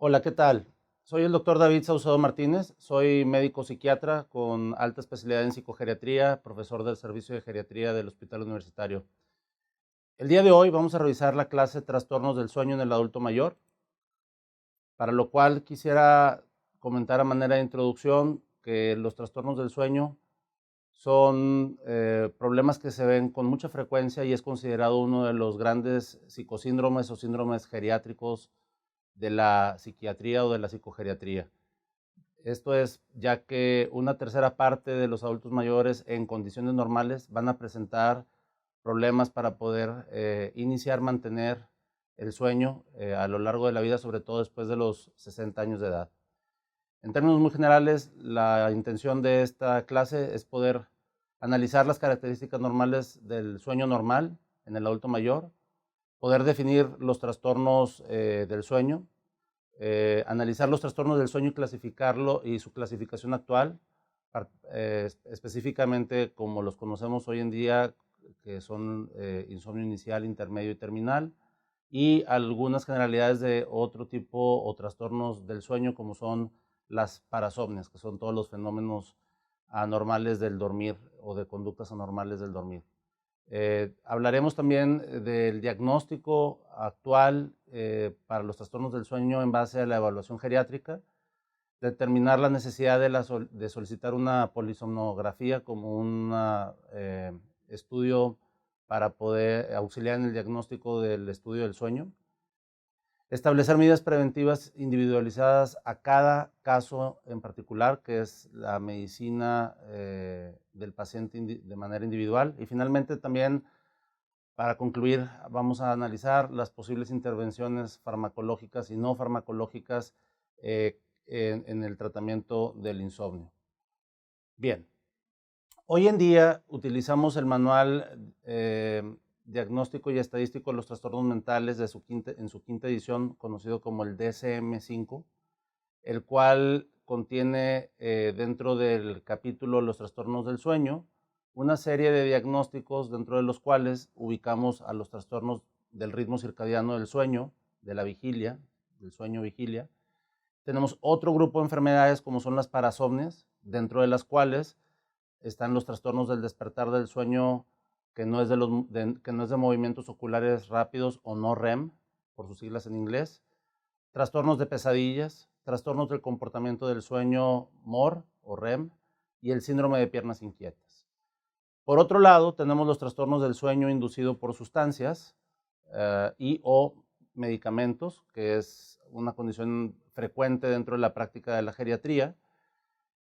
Hola, ¿qué tal? Soy el doctor David Saucedo Martínez, soy médico psiquiatra con alta especialidad en psicogeriatría, profesor del servicio de geriatría del Hospital Universitario. El día de hoy vamos a revisar la clase Trastornos del sueño en el adulto mayor, para lo cual quisiera comentar a manera de introducción que los trastornos del sueño son problemas que se ven con mucha frecuencia y es considerado uno de los grandes psicosíndromes o síndromes geriátricos de la psiquiatría o de la psicogeriatría. Esto es ya que una tercera parte de los adultos mayores en condiciones normales van a presentar problemas para poder iniciar, mantener el sueño a lo largo de la vida, sobre todo después de los 60 años de edad. En términos muy generales, la intención de esta clase es poder analizar las características normales del sueño normal en el adulto mayor, poder definir los trastornos del sueño, analizar los trastornos del sueño y clasificarlo y su clasificación actual, específicamente como los conocemos hoy en día, que son insomnio inicial, intermedio y terminal, y algunas generalidades de otro tipo o trastornos del sueño como son las parasomnias, que son todos los fenómenos anormales del dormir o de conductas anormales del dormir. Hablaremos también del diagnóstico actual para los trastornos del sueño en base a la evaluación geriátrica, determinar la necesidad de solicitar una polisomnografía como un estudio para poder auxiliar en el diagnóstico del estudio del sueño, establecer medidas preventivas individualizadas a cada caso en particular, que es la medicina del paciente de manera individual, y finalmente también para concluir, vamos a analizar las posibles intervenciones farmacológicas y no farmacológicas en el tratamiento del insomnio. Bien, hoy en día utilizamos el manual diagnóstico y estadístico de los trastornos mentales en su quinta edición, conocido como el DSM-5, el cual contiene dentro del capítulo Los trastornos del sueño una serie de diagnósticos dentro de los cuales ubicamos a los trastornos del ritmo circadiano del sueño, de la vigilia, del sueño vigilia. Tenemos otro grupo de enfermedades como son las parasomnias, dentro de las cuales están los trastornos del despertar del sueño que no es que no es de movimientos oculares rápidos o no REM, por sus siglas en inglés, trastornos de pesadillas, trastornos del comportamiento del sueño MOR o REM y el síndrome de piernas inquietas. Por otro lado, tenemos los trastornos del sueño inducido por sustancias y o medicamentos, que es una condición frecuente dentro de la práctica de la geriatría.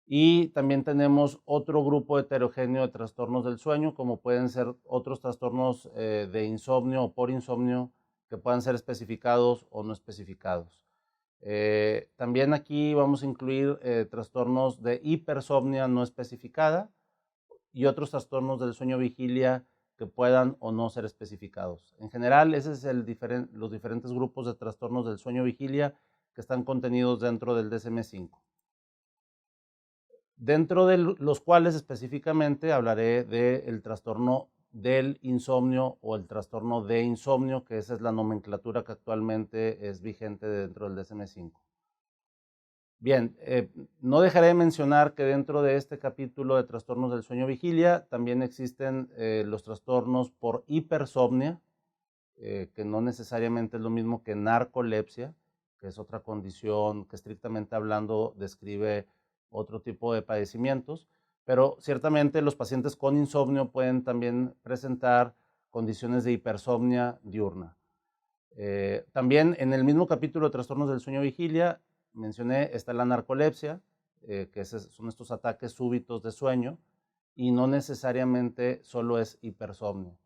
Y también tenemos otro grupo heterogéneo de trastornos del sueño, como pueden ser otros trastornos de insomnio o por insomnio que puedan ser especificados o no especificados. También aquí vamos a incluir trastornos de hipersomnia no especificada y otros trastornos del sueño vigilia que puedan o no ser especificados. En general, ese es los diferentes grupos de trastornos del sueño vigilia que están contenidos dentro del DSM-5, dentro de los cuales específicamente hablaré del trastorno del insomnio o el trastorno de insomnio, que esa es la nomenclatura que actualmente es vigente dentro del DSM-5. Bien, no dejaré de mencionar que dentro de este capítulo de trastornos del sueño vigilia también existen los trastornos por hipersomnia, que no necesariamente es lo mismo que narcolepsia, que es otra condición que estrictamente hablando describe otro tipo de padecimientos, pero ciertamente los pacientes con insomnio pueden también presentar condiciones de hipersomnia diurna. También en el mismo capítulo de trastornos del sueño vigilia mencioné está la narcolepsia, que son estos ataques súbitos de sueño y no necesariamente solo es hipersomnio.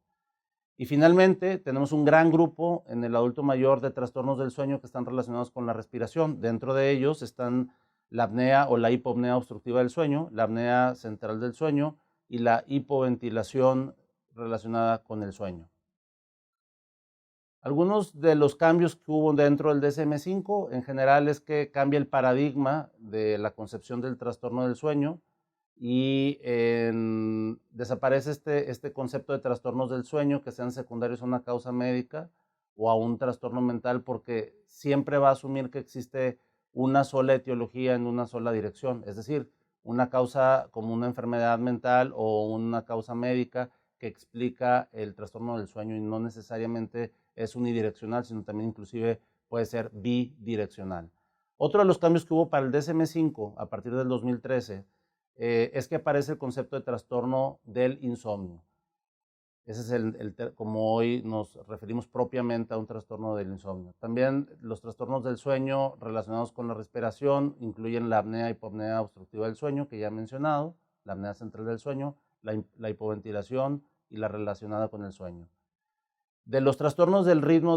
Y finalmente tenemos un gran grupo en el adulto mayor de trastornos del sueño que están relacionados con la respiración. Dentro de ellos están la apnea o la hipopnea obstructiva del sueño, la apnea central del sueño y la hipoventilación relacionada con el sueño. Algunos de los cambios que hubo dentro del DSM-5 en general es que cambia el paradigma de la concepción del trastorno del sueño y desaparece este concepto de trastornos del sueño que sean secundarios a una causa médica o a un trastorno mental, porque siempre va a asumir que existe una sola etiología en una sola dirección, es decir, una causa como una enfermedad mental o una causa médica que explica el trastorno del sueño, y no necesariamente es unidireccional, sino también inclusive puede ser bidireccional. Otro de los cambios que hubo para el DSM-5 a partir del 2013 es que aparece el concepto de trastorno del insomnio. Ese es como hoy nos referimos propiamente a un trastorno del insomnio. También los trastornos del sueño relacionados con la respiración incluyen la apnea, hipopnea obstructiva del sueño, que ya he mencionado, la apnea central del sueño, la hipoventilación y la relacionada con el sueño. De los trastornos del ritmo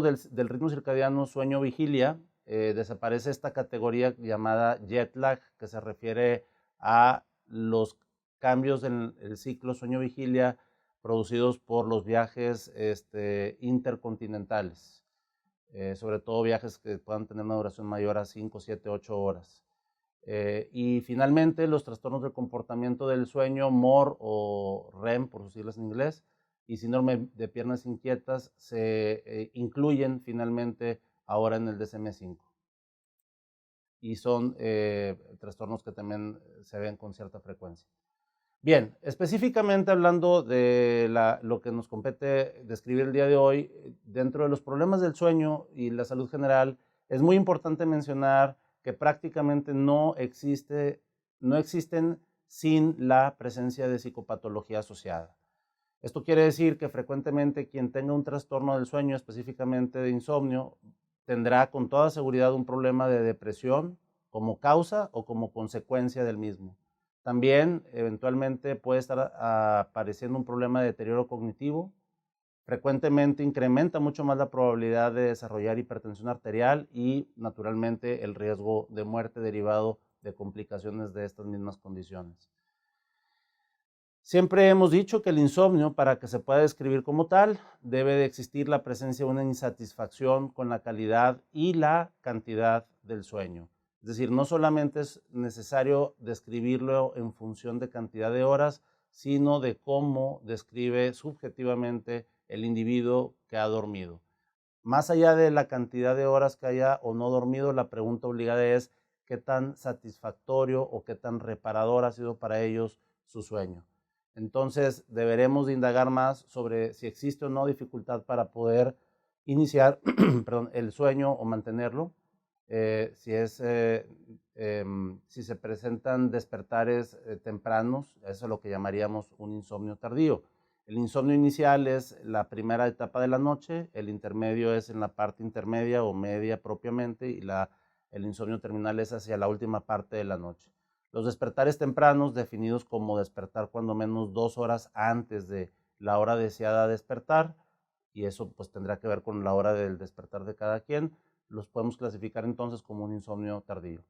circadiano sueño-vigilia, desaparece esta categoría llamada jet lag, que se refiere a los cambios en el ciclo sueño-vigilia producidos por los viajes intercontinentales, sobre todo viajes que puedan tener una duración mayor a 5, 7, 8 horas. Y finalmente, los trastornos del comportamiento del sueño, MOR o REM, por sus siglas en inglés, y síndrome de piernas inquietas se incluyen finalmente ahora en el DSM-5. Y son trastornos que también se ven con cierta frecuencia. Bien, específicamente hablando de lo que nos compete describir el día de hoy, dentro de los problemas del sueño y la salud general, es muy importante mencionar que prácticamente no existen sin la presencia de psicopatología asociada. Esto quiere decir que frecuentemente quien tenga un trastorno del sueño, específicamente de insomnio, tendrá con toda seguridad un problema de depresión como causa o como consecuencia del mismo. También eventualmente puede estar apareciendo un problema de deterioro cognitivo. Frecuentemente incrementa mucho más la probabilidad de desarrollar hipertensión arterial y naturalmente el riesgo de muerte derivado de complicaciones de estas mismas condiciones. Siempre hemos dicho que el insomnio, para que se pueda describir como tal, debe de existir la presencia de una insatisfacción con la calidad y la cantidad del sueño. Es decir, no solamente es necesario describirlo en función de cantidad de horas, sino de cómo describe subjetivamente el individuo que ha dormido. Más allá de la cantidad de horas que haya o no dormido, la pregunta obligada es qué tan satisfactorio o qué tan reparador ha sido para ellos su sueño. Entonces, deberemos de indagar más sobre si existe o no dificultad para poder iniciar perdón, el sueño o mantenerlo, si se presentan despertares tempranos, eso es lo que llamaríamos un insomnio tardío. El insomnio inicial es la primera etapa de la noche, el intermedio es en la parte intermedia o media propiamente, y el insomnio terminal es hacia la última parte de la noche. Los despertares tempranos, definidos como despertar cuando menos 2 horas antes de la hora deseada de despertar, y eso pues tendrá que ver con la hora del despertar de cada quien, los podemos clasificar entonces como un insomnio tardío.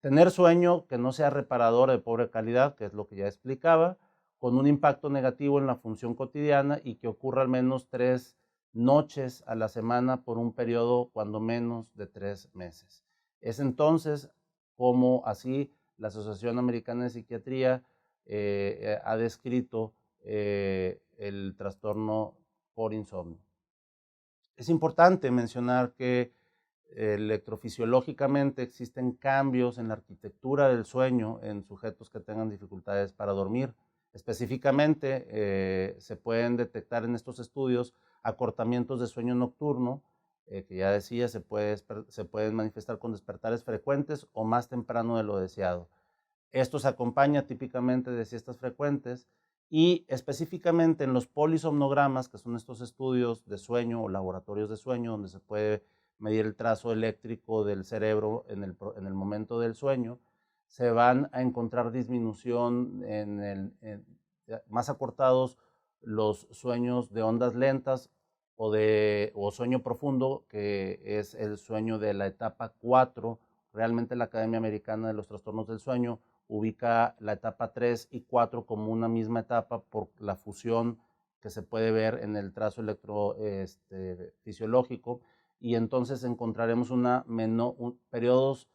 Tener sueño que no sea reparador, de pobre calidad, que es lo que ya explicaba, con un impacto negativo en la función cotidiana y que ocurra al menos 3 noches a la semana por un periodo cuando menos de 3 meses. Es entonces como así la Asociación Americana de Psiquiatría ha descrito el trastorno por insomnio. Es importante mencionar que electrofisiológicamente existen cambios en la arquitectura del sueño en sujetos que tengan dificultades para dormir. Específicamente, se pueden detectar en estos estudios acortamientos de sueño nocturno, que ya decía, se pueden manifestar con despertares frecuentes o más temprano de lo deseado. Esto se acompaña típicamente de siestas frecuentes y específicamente en los polisomnogramas, que son estos estudios de sueño o laboratorios de sueño donde se puede medir el trazo eléctrico del cerebro en el momento del sueño, se van a encontrar disminución más acortados los sueños de ondas lentas o sueño profundo, que es el sueño de la etapa 4. Realmente la Academia Americana de los Trastornos del Sueño ubica la etapa 3 y 4 como una misma etapa por la fusión que se puede ver en el trazo electrofisiológico, y entonces encontraremos periodos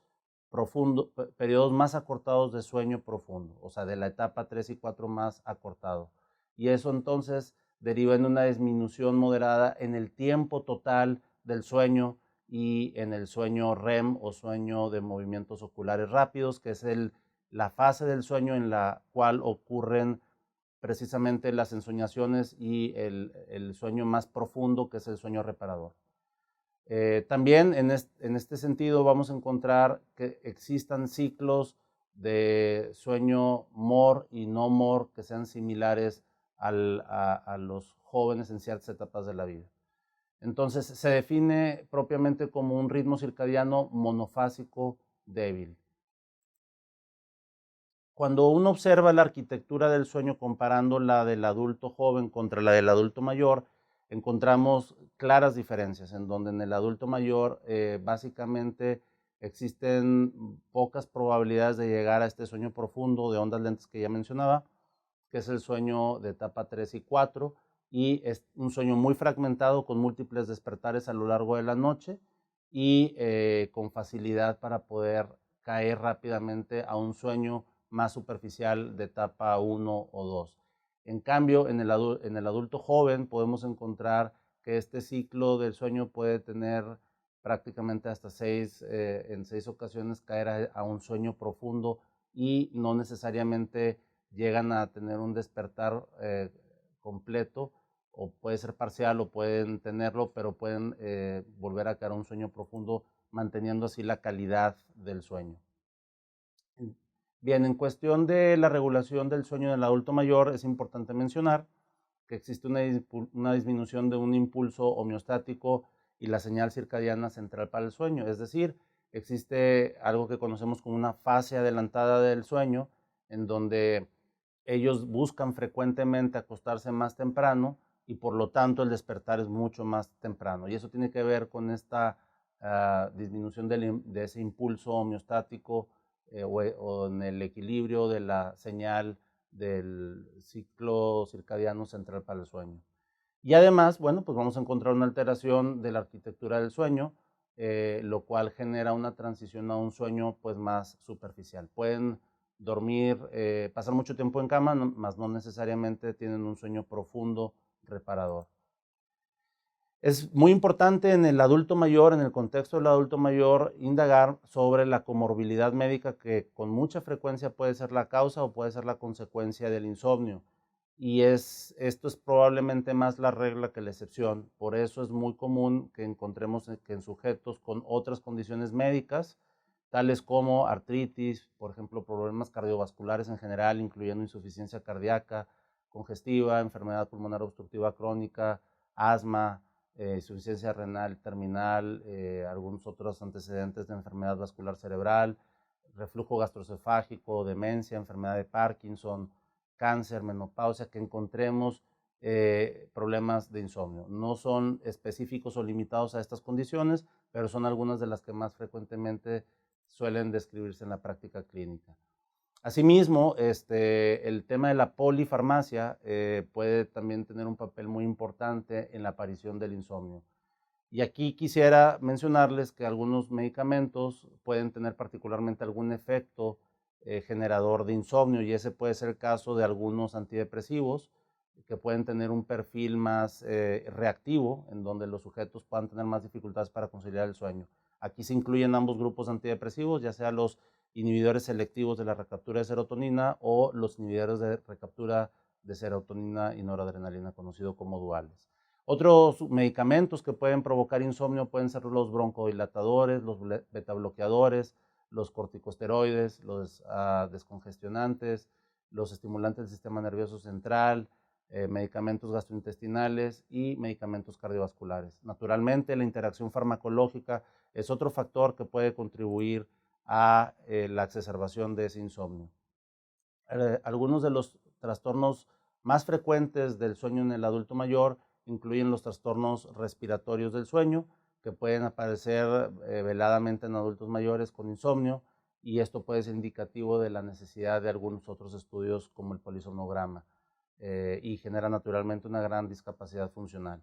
más acortados de sueño profundo, o sea, de la etapa 3 y 4 más acortado. Y eso entonces deriva en una disminución moderada en el tiempo total del sueño y en el sueño REM o sueño de movimientos oculares rápidos, que es la fase del sueño en la cual ocurren precisamente las ensoñaciones y el sueño más profundo, que es el sueño reparador. También en este sentido vamos a encontrar que existan ciclos de sueño MOR y no MOR que sean similares a los jóvenes en ciertas etapas de la vida. Entonces se define propiamente como un ritmo circadiano monofásico débil. Cuando uno observa la arquitectura del sueño comparando la del adulto joven contra la del adulto mayor, encontramos claras diferencias, en donde en el adulto mayor básicamente existen pocas probabilidades de llegar a este sueño profundo de ondas lentas que ya mencionaba, que es el sueño de etapa 3 y 4, y es un sueño muy fragmentado con múltiples despertares a lo largo de la noche y con facilidad para poder caer rápidamente a un sueño más superficial de etapa 1 o 2. En cambio, en el adulto joven podemos encontrar que este ciclo del sueño puede tener prácticamente hasta en 6 ocasiones caer a un sueño profundo y no necesariamente llegan a tener un despertar completo, o puede ser parcial o pueden tenerlo, pero pueden volver a caer a un sueño profundo, manteniendo así la calidad del sueño. Bien, en cuestión de la regulación del sueño en el adulto mayor, es importante mencionar que existe una disminución de un impulso homeostático y la señal circadiana central para el sueño, es decir, existe algo que conocemos como una fase adelantada del sueño, en donde ellos buscan frecuentemente acostarse más temprano y por lo tanto el despertar es mucho más temprano. Y eso tiene que ver con esta disminución de ese impulso homeostático o en el equilibrio de la señal del ciclo circadiano central para el sueño. Y además, bueno, pues vamos a encontrar una alteración de la arquitectura del sueño, lo cual genera una transición a un sueño pues más superficial. Pueden dormir, pasar mucho tiempo en cama, mas no necesariamente tienen un sueño profundo, reparador. Es muy importante en el adulto mayor, en el contexto del adulto mayor, indagar sobre la comorbilidad médica que con mucha frecuencia puede ser la causa o puede ser la consecuencia del insomnio. Y esto es probablemente más la regla que la excepción. Por eso es muy común que encontremos que en sujetos con otras condiciones médicas, tales como artritis, por ejemplo, problemas cardiovasculares en general, incluyendo insuficiencia cardíaca, congestiva, enfermedad pulmonar obstructiva crónica, asma, insuficiencia renal terminal, algunos otros antecedentes de enfermedad vascular cerebral, reflujo gastroesofágico, demencia, enfermedad de Parkinson, cáncer, menopausia, que encontremos problemas de insomnio. No son específicos o limitados a estas condiciones, pero son algunas de las que más frecuentemente suelen describirse en la práctica clínica. Asimismo, el tema de la polifarmacia puede también tener un papel muy importante en la aparición del insomnio. Y aquí quisiera mencionarles que algunos medicamentos pueden tener particularmente algún efecto generador de insomnio, y ese puede ser el caso de algunos antidepresivos que pueden tener un perfil más reactivo, en donde los sujetos puedan tener más dificultades para conciliar el sueño. Aquí se incluyen ambos grupos antidepresivos, ya sea los inhibidores selectivos de la recaptura de serotonina o los inhibidores de recaptura de serotonina y noradrenalina, conocidos como duales. Otros medicamentos que pueden provocar insomnio pueden ser los broncodilatadores, los betabloqueadores, los corticosteroides, los descongestionantes, los estimulantes del sistema nervioso central, medicamentos gastrointestinales y medicamentos cardiovasculares. Naturalmente, la interacción farmacológica es otro factor que puede contribuir a la exacerbación de ese insomnio. Algunos de los trastornos más frecuentes del sueño en el adulto mayor incluyen los trastornos respiratorios del sueño, que pueden aparecer veladamente en adultos mayores con insomnio, y esto puede ser indicativo de la necesidad de algunos otros estudios como el polisomnograma, y genera naturalmente una gran discapacidad funcional.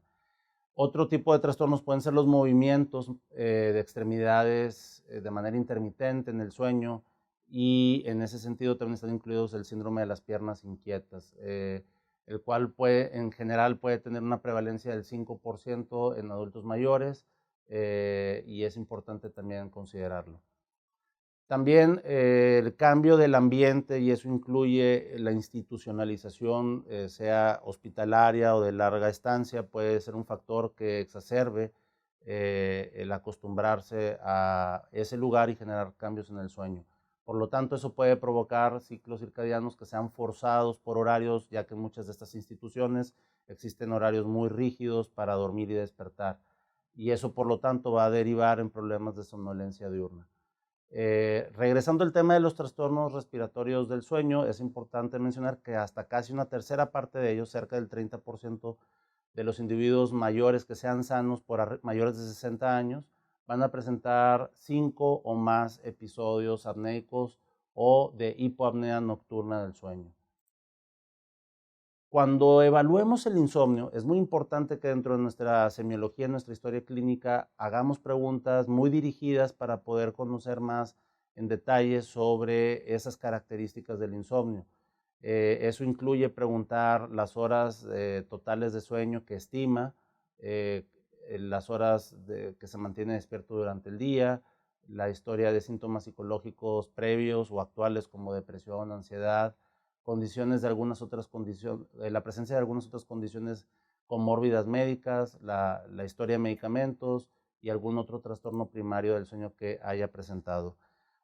Otro tipo de trastornos pueden ser los movimientos de extremidades de manera intermitente en el sueño, y en ese sentido también están incluidos el síndrome de las piernas inquietas, el cual en general puede tener una prevalencia del 5% en adultos mayores, y es importante también considerarlo. También el cambio del ambiente, y eso incluye la institucionalización, sea hospitalaria o de larga estancia, puede ser un factor que exacerbe el acostumbrarse a ese lugar y generar cambios en el sueño. Por lo tanto, eso puede provocar ciclos circadianos que sean forzados por horarios, ya que en muchas de estas instituciones existen horarios muy rígidos para dormir y despertar. Y eso, por lo tanto, va a derivar en problemas de somnolencia diurna. Regresando al tema de los trastornos respiratorios del sueño, es importante mencionar que hasta casi una tercera parte de ellos, cerca del 30% de los individuos mayores que sean sanos mayores de 60 años, van a presentar 5 o más episodios apneicos o de hipoapnea nocturna del sueño. Cuando evaluemos el insomnio, es muy importante que dentro de nuestra semiología, nuestra historia clínica, hagamos preguntas muy dirigidas para poder conocer más en detalle sobre esas características del insomnio. Eso incluye preguntar las horas totales de sueño que estima, las horas que se mantiene despierto durante el día, la historia de síntomas psicológicos previos o actuales como depresión, ansiedad, condiciones de algunas otras condiciones, la presencia de algunas otras condiciones comórbidas médicas, la historia de medicamentos y algún otro trastorno primario del sueño que haya presentado.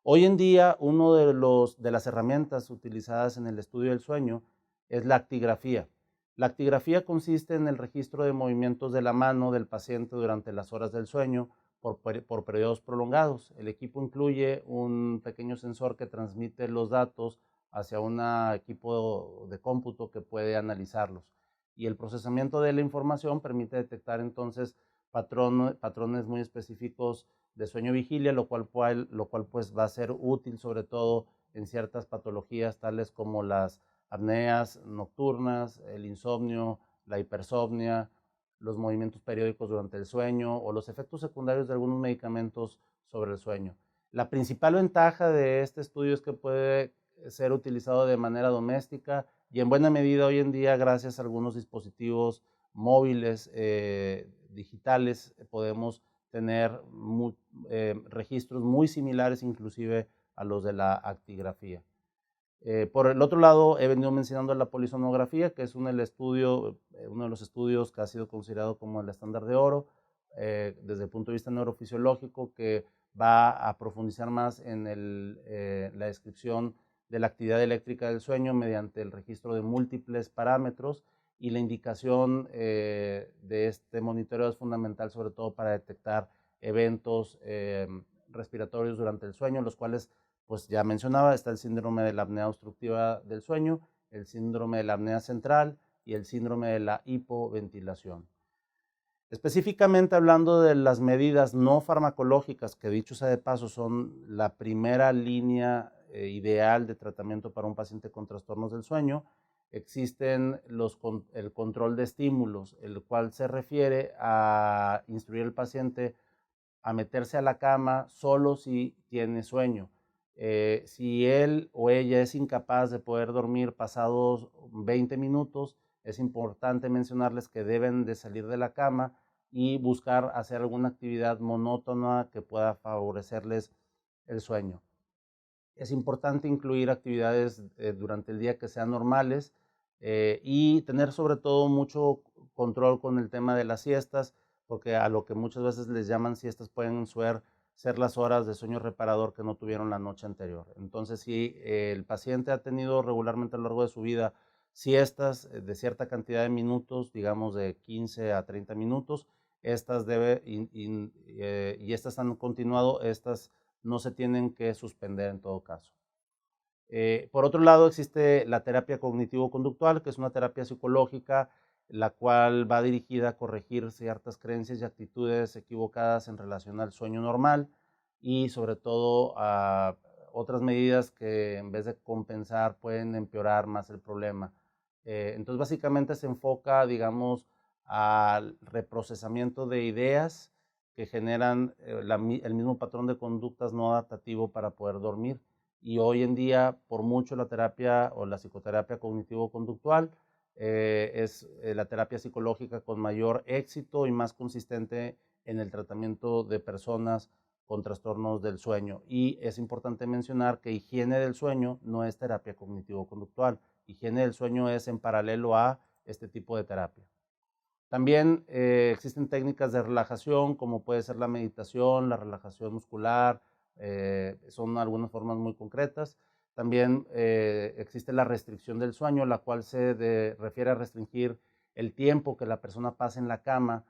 Hoy en día, una de las herramientas utilizadas en el estudio del sueño es la actigrafía. La actigrafía consiste en el registro de movimientos de la mano del paciente durante las horas del sueño por periodos prolongados. El equipo incluye un pequeño sensor que transmite los datos hacia un equipo de cómputo que puede analizarlos. Y el procesamiento de la información permite detectar entonces patrones muy específicos de sueño-vigilia, lo cual pues va a ser útil sobre todo en ciertas patologías tales como las apneas nocturnas, el insomnio, la hipersomnia, los movimientos periódicos durante el sueño o los efectos secundarios de algunos medicamentos sobre el sueño. La principal ventaja de este estudio es que puede ser utilizado de manera doméstica y en buena medida hoy en día, gracias a algunos dispositivos móviles digitales, podemos tener registros muy similares inclusive a los de la actigrafía. Por el otro lado, he venido mencionando la polisonografía, que es uno de los estudios que ha sido considerado como el estándar de oro desde el punto de vista neurofisiológico, que va a profundizar más en la descripción de la actividad eléctrica del sueño mediante el registro de múltiples parámetros, y la indicación de este monitoreo es fundamental sobre todo para detectar eventos respiratorios durante el sueño, los cuales pues ya mencionaba, está el síndrome de la apnea obstructiva del sueño, el síndrome de la apnea central y el síndrome de la hipoventilación. Específicamente hablando de las medidas no farmacológicas, que dicho sea de paso son la primera línea ideal de tratamiento para un paciente con trastornos del sueño, existen el control de estímulos, el cual se refiere a instruir al paciente a meterse a la cama solo si tiene sueño. Si él o ella es incapaz de poder dormir pasados 20 minutos, es importante mencionarles que deben de salir de la cama y buscar hacer alguna actividad monótona que pueda favorecerles el sueño. Es importante incluir actividades durante el día que sean normales y tener sobre todo mucho control con el tema de las siestas, porque a lo que muchas veces les llaman siestas pueden ser las horas de sueño reparador que no tuvieron la noche anterior. Entonces, si el paciente ha tenido regularmente a lo largo de su vida siestas de cierta cantidad de minutos, digamos de 15 a 30 minutos, y estas han continuado, estas no se tienen que suspender en todo caso. Por otro lado, existe la terapia cognitivo-conductual, que es una terapia psicológica, la cual va dirigida a corregir ciertas creencias y actitudes equivocadas en relación al sueño normal y sobre todo a otras medidas que en vez de compensar pueden empeorar más el problema. Entonces básicamente se enfoca, digamos, al reprocesamiento de ideas que generan el mismo patrón de conductas no adaptativo para poder dormir. Y hoy en día, por mucho, la terapia o la psicoterapia cognitivo-conductual es la terapia psicológica con mayor éxito y más consistente en el tratamiento de personas con trastornos del sueño. Y es importante mencionar que higiene del sueño no es terapia cognitivo-conductual. Higiene del sueño es en paralelo a este tipo de terapia. También existen técnicas de relajación, como puede ser la meditación, la relajación muscular, son algunas formas muy concretas. También existe la restricción del sueño, la cual refiere a restringir el tiempo que la persona pasa en la cama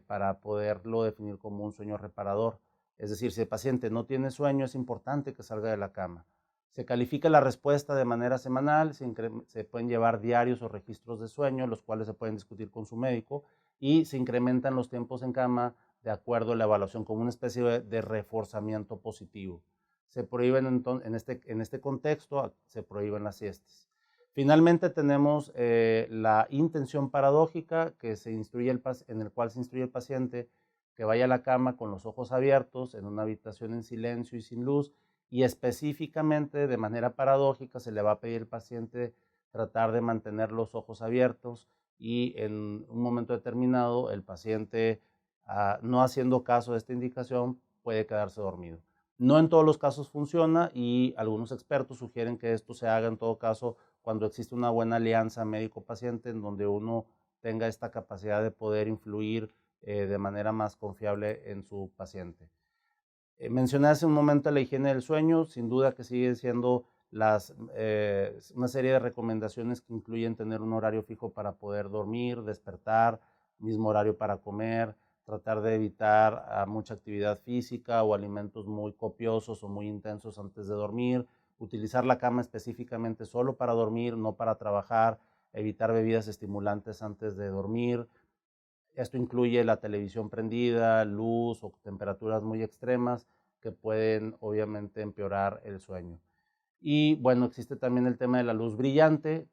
para poderlo definir como un sueño reparador. Es decir, si el paciente no tiene sueño, es importante que salga de la cama. Se califica la respuesta de manera semanal, se pueden llevar diarios o registros de sueño, los cuales se pueden discutir con su médico, y se incrementan los tiempos en cama de acuerdo a la evaluación, como una especie de reforzamiento positivo. Se prohíben en este contexto, se prohíben las siestas. Finalmente tenemos la intención paradójica en el cual se instruye el paciente que vaya a la cama con los ojos abiertos, en una habitación en silencio y sin luz, y específicamente de manera paradójica se le va a pedir al paciente tratar de mantener los ojos abiertos y en un momento determinado el paciente, no haciendo caso de esta indicación, puede quedarse dormido. No en todos los casos funciona y algunos expertos sugieren que esto se haga en todo caso cuando existe una buena alianza médico-paciente en donde uno tenga esta capacidad de poder influir de manera más confiable en su paciente. Mencioné hace un momento la higiene del sueño, sin duda que sigue siendo una serie de recomendaciones que incluyen tener un horario fijo para poder dormir, despertar, mismo horario para comer, tratar de evitar mucha actividad física o alimentos muy copiosos o muy intensos antes de dormir, utilizar la cama específicamente solo para dormir, no para trabajar, evitar bebidas estimulantes antes de dormir. Esto incluye la televisión prendida, luz o temperaturas muy extremas que pueden obviamente empeorar el sueño. Y bueno, existe también el tema de la luz brillante,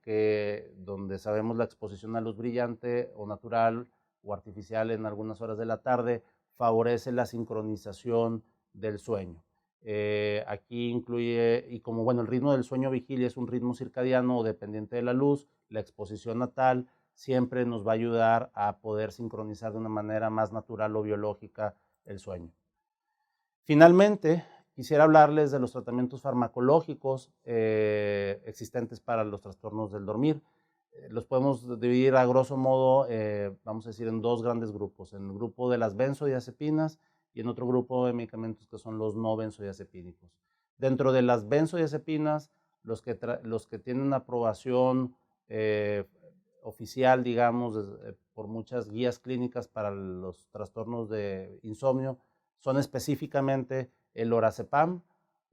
donde sabemos la exposición a luz brillante o natural o artificial en algunas horas de la tarde favorece la sincronización del sueño. Aquí incluye, y como bueno, el ritmo del sueño vigilia es un ritmo circadiano o dependiente de la luz, la exposición natal siempre nos va a ayudar a poder sincronizar de una manera más natural o biológica el sueño. Finalmente, quisiera hablarles de los tratamientos farmacológicos existentes para los trastornos del dormir. Los podemos dividir a grosso modo, vamos a decir, en dos grandes grupos, en el grupo de las benzodiazepinas y en otro grupo de medicamentos que son los no benzodiazepínicos. Dentro de las benzodiazepinas, los que tienen aprobación oficial, digamos, por muchas guías clínicas para los trastornos de insomnio, son específicamente el lorazepam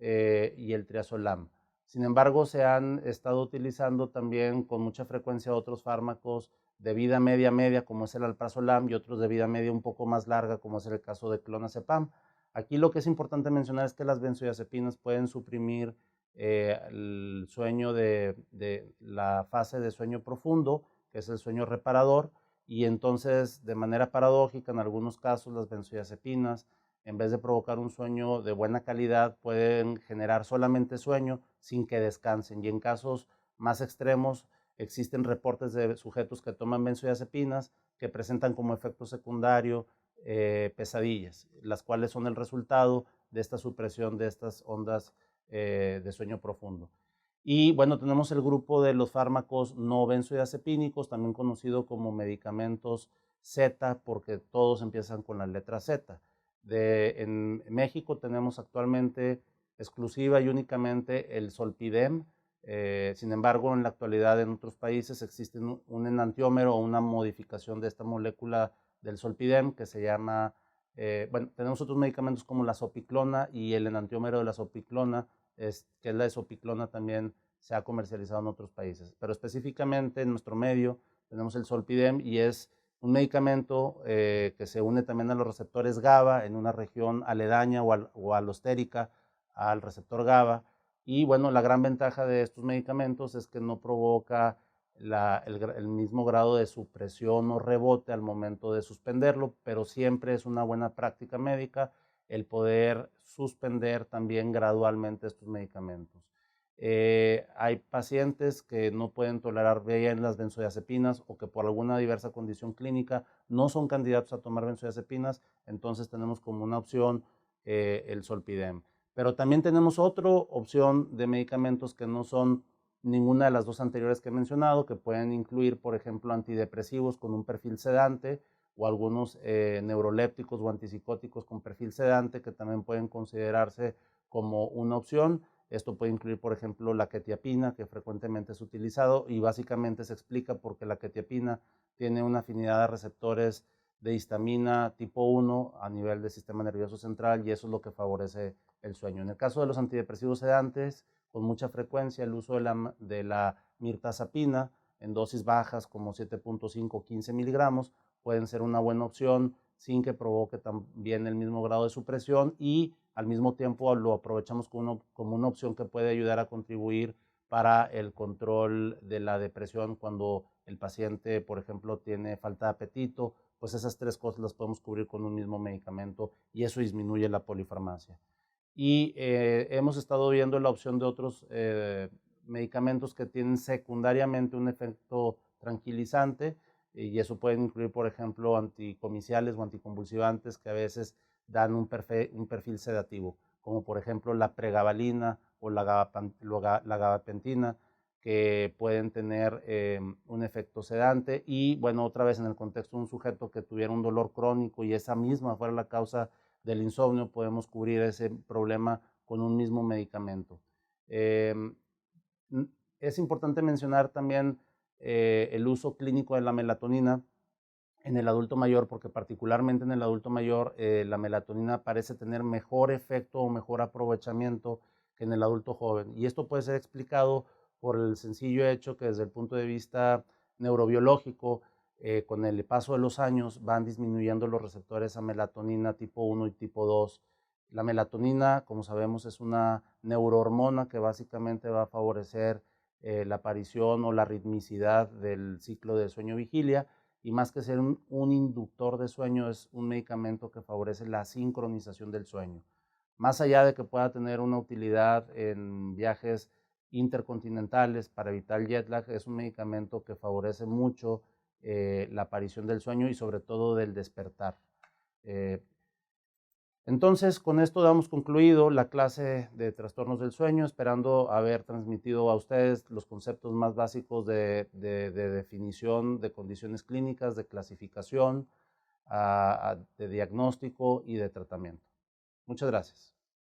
y el triazolam. Sin embargo, se han estado utilizando también con mucha frecuencia otros fármacos de vida media, como es el alprazolam, y otros de vida media un poco más larga, como es el caso de clonazepam. Aquí lo que es importante mencionar es que las benzodiazepinas pueden suprimir el sueño de la fase de sueño profundo, que es el sueño reparador, y entonces de manera paradójica en algunos casos las benzodiazepinas en vez de provocar un sueño de buena calidad pueden generar solamente sueño sin que descansen, y en casos más extremos existen reportes de sujetos que toman benzodiazepinas que presentan como efecto secundario pesadillas, las cuales son el resultado de esta supresión de estas ondas de sueño profundo. Y bueno, tenemos el grupo de los fármacos no benzodiazepínicos, también conocido como medicamentos Z, porque todos empiezan con la letra Z. En México tenemos actualmente exclusiva y únicamente el Zolpidem. Sin embargo, en la actualidad en otros países existe un enantiómero o una modificación de esta molécula del Zolpidem que se llama, bueno, tenemos otros medicamentos como la zopiclona, y el enantiómero de la zopiclona, que es la esopiclona, también se ha comercializado en otros países. Pero específicamente en nuestro medio tenemos el Zolpidem, y es un medicamento que se une también a los receptores GABA en una región aledaña o alostérica al receptor GABA. Y bueno, la gran ventaja de estos medicamentos es que no provoca el mismo grado de supresión o rebote al momento de suspenderlo, pero siempre es una buena práctica médica el poder suspender también gradualmente estos medicamentos. Hay pacientes que no pueden tolerar bien las benzodiazepinas o que por alguna diversa condición clínica no son candidatos a tomar benzodiazepinas, entonces tenemos como una opción el Zolpidem. Pero también tenemos otra opción de medicamentos que no son ninguna de las dos anteriores que he mencionado, que pueden incluir, por ejemplo, antidepresivos con un perfil sedante o algunos neurolépticos o antipsicóticos con perfil sedante que también pueden considerarse como una opción. Esto puede incluir, por ejemplo, la quetiapina, que frecuentemente es utilizado y básicamente se explica porque la quetiapina tiene una afinidad a receptores de histamina tipo 1 a nivel del sistema nervioso central y eso es lo que favorece el sueño. En el caso de los antidepresivos sedantes, con mucha frecuencia el uso de la mirtazapina en dosis bajas como 7.5 o 15 miligramos pueden ser una buena opción sin que provoque también el mismo grado de supresión y al mismo tiempo lo aprovechamos como una opción que puede ayudar a contribuir para el control de la depresión cuando el paciente, por ejemplo, tiene falta de apetito, pues esas tres cosas las podemos cubrir con un mismo medicamento y eso disminuye la polifarmacia. Y hemos estado viendo la opción de otros medicamentos que tienen secundariamente un efecto tranquilizante y eso pueden incluir, por ejemplo, anticomiciales o anticonvulsivantes que a veces dan un perfil sedativo, como por ejemplo la pregabalina o la gabapentina, que pueden tener un efecto sedante y, bueno, otra vez en el contexto de un sujeto que tuviera un dolor crónico y esa misma fuera la causa del insomnio, podemos cubrir ese problema con un mismo medicamento. Eh, es importante mencionar también el uso clínico de la melatonina en el adulto mayor, porque particularmente en el adulto mayor la melatonina parece tener mejor efecto o mejor aprovechamiento que en el adulto joven. Y esto puede ser explicado por el sencillo hecho que desde el punto de vista neurobiológico, con el paso de los años van disminuyendo los receptores a melatonina tipo 1 y tipo 2. La melatonina, como sabemos, es una neurohormona que básicamente va a favorecer la aparición o la ritmicidad del ciclo de sueño-vigilia y más que ser un inductor de sueño, es un medicamento que favorece la sincronización del sueño. Más allá de que pueda tener una utilidad en viajes intercontinentales para evitar el jet lag, es un medicamento que favorece mucho la aparición del sueño y sobre todo del despertar. Eh, entonces, con esto damos concluido la clase de trastornos del sueño, esperando haber transmitido a ustedes los conceptos más básicos de definición de condiciones clínicas, de clasificación, de diagnóstico y de tratamiento. Muchas gracias.